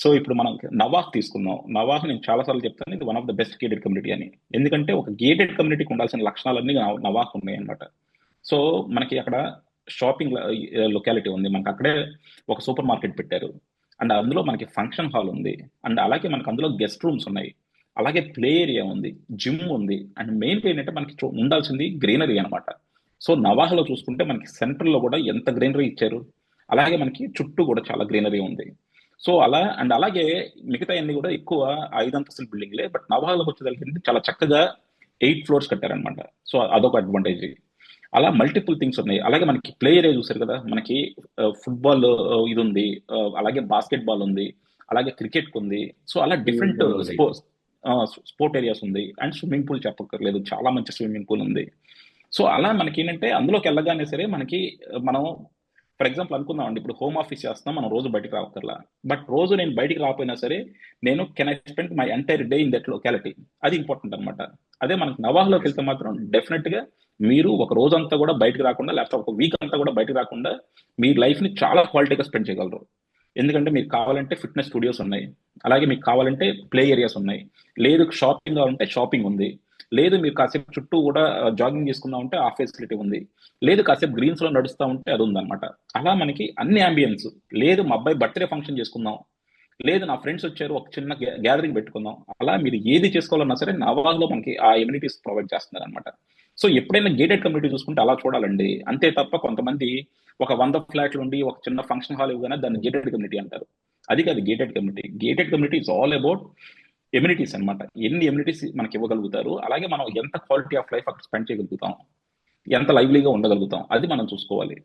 So ఇప్పుడు మనం నవాహ్ తీసుకుందాం. నవాహ్ నేను చాలా సార్లు చెప్తాను, ఇది one of the best gated community అని. ఎందుకంటే ఒక గేటెడ్ కమ్యూనిటీకి ఉండాల్సిన లక్షణాలన్నీ నవాహ్ ఉన్నాయి అనమాట. సో మనకి అక్కడ షాపింగ్ లొకాలిటీ ఉంది, మనకి అక్కడే ఒక సూపర్ మార్కెట్ పెట్టారు, అండ్ అందులో మనకి ఫంక్షన్ హాల్ ఉంది, అండ్ అలాగే మనకి అందులో గెస్ట్ రూమ్స్ ఉన్నాయి, అలాగే ప్లే ఏరియా ఉంది, జిమ్ ఉంది, అండ్ మెయిన్ ఏంటంటే మనకి ఉండాల్సింది గ్రీనరీ అనమాట. సో నవాహలో చూసుకుంటే మనకి సెంటర్ లో కూడా ఎంత గ్రీనరీ ఇచ్చారు, అలాగే మనకి చుట్టూ కూడా చాలా గ్రీనరీ ఉంది. సో అలా అండ్ అలాగే మిగతా అన్ని కూడా ఎక్కువ 5 అంతస్తుల బిల్డింగ్లే, బట్ నవాహలోకి వచ్చేదానికి చాలా చక్కగా 8 ఫ్లోర్స్ కట్టారనమాట. సో అదొక అడ్వాంటేజ్. అలా మల్టిపుల్ థింగ్స్ ఉన్నాయి. అలాగే మనకి ప్లే ఏరియా చూసారు కదా, మనకి ఫుట్బాల్ ఇది ఉంది, అలాగే బాస్కెట్ బాల్ ఉంది, అలాగే క్రికెట్ ఉంది. సో అలా స్విమ్మింగ్ డిఫరెంట్ పూల్ ఉంది. స్పోర్ట్ ఏరియాస్ ఉంది, అండ్ స్విమ్మింగ్ పూల్ చెప్పక్కర్లేదు, చాలా మంచి స్విమ్మింగ్ పూల్ ఉంది. సో అలా మనకి ఏంటంటే అందులోకి వెళ్ళగానే సరే మనకి మనం ఫర్ ఎగ్జాంపుల్ అనుకుందాం అండి, ఇప్పుడు హోమ్ ఆఫీస్ చేస్తున్నాం, మనం రోజు బయటికి రావక్కర్లా. బట్ రోజు నేను బయటికి రాకపోయినా సరే నేను can I spend my entire day in that locality. అది ఇంపార్టెంట్ అనమాట. అదే మనకి నవాహ్లోకి Yes. వెళ్తే మాత్రం డెఫినెట్ గా మీరు ఒక రోజంతా కూడా బయటికి రాకుండా, లేకపోతే ఒక వీక్ అంతా కూడా బయటికి రాకుండా మీ లైఫ్ ని చాలా క్వాలిటీగా స్పెండ్ చేయగలరు. ఎందుకంటే మీకు కావాలంటే ఫిట్నెస్ స్టూడియోస్ ఉన్నాయి, అలాగే మీకు కావాలంటే ప్లే ఏరియాస్ ఉన్నాయి, లేదు షాపింగ్ కావాలంటే షాపింగ్ ఉంది, లేదు మీరు కాసేపు చుట్టూ కూడా జాగింగ్ చేసుకుందాం ఉంటే ఆ ఫెసిలిటీ ఉంది, లేదు కాసేపు గ్రీన్స్ లో నడుస్తా ఉంటే అది ఉందన్నమాట. అలా మనకి అన్ని అంబియన్స్. లేదు మా అబ్బాయి బర్త్డే ఫంక్షన్ చేసుకుందాం, లేదు నా ఫ్రెండ్స్ వచ్చారు ఒక చిన్న గ్యాదరింగ్ పెట్టుకుందాం, అలా మీరు ఏది చేసుకోవాలన్నా సరే నవాజ్లో మనకి ఆ ఎమ్యూనిటీస్ ప్రొవైడ్ చేస్తున్నారు అనమాట. సో ఎప్పుడైనా గేటెడ్ కమ్యూనిటీ చూసుకుంటే అలా చూడాలండి. అంతే తప్ప కొంతమంది ఒక 100 ఫ్లాట్లు ఉండి ఒక చిన్న ఫంక్షన్ హాల్ ఇవ్వగానే దాన్ని గేటెడ్ కమ్యూనిటీ అంటారు. అది కాదు gated community. Gated community is all about amenities అనమాట. ఎన్ని ఎమ్యూనిటీస్ మనకి ఇవ్వగలుగుతారు, అలాగే మనం ఎంత క్వాలిటీ ఆఫ్ లైఫ్ అక్కడ స్పెండ్ చేయగలుగుతాం, ఎంత లైవ్లీగా ఉండగలుగుతాం, అది మనం చూసుకోవాలి.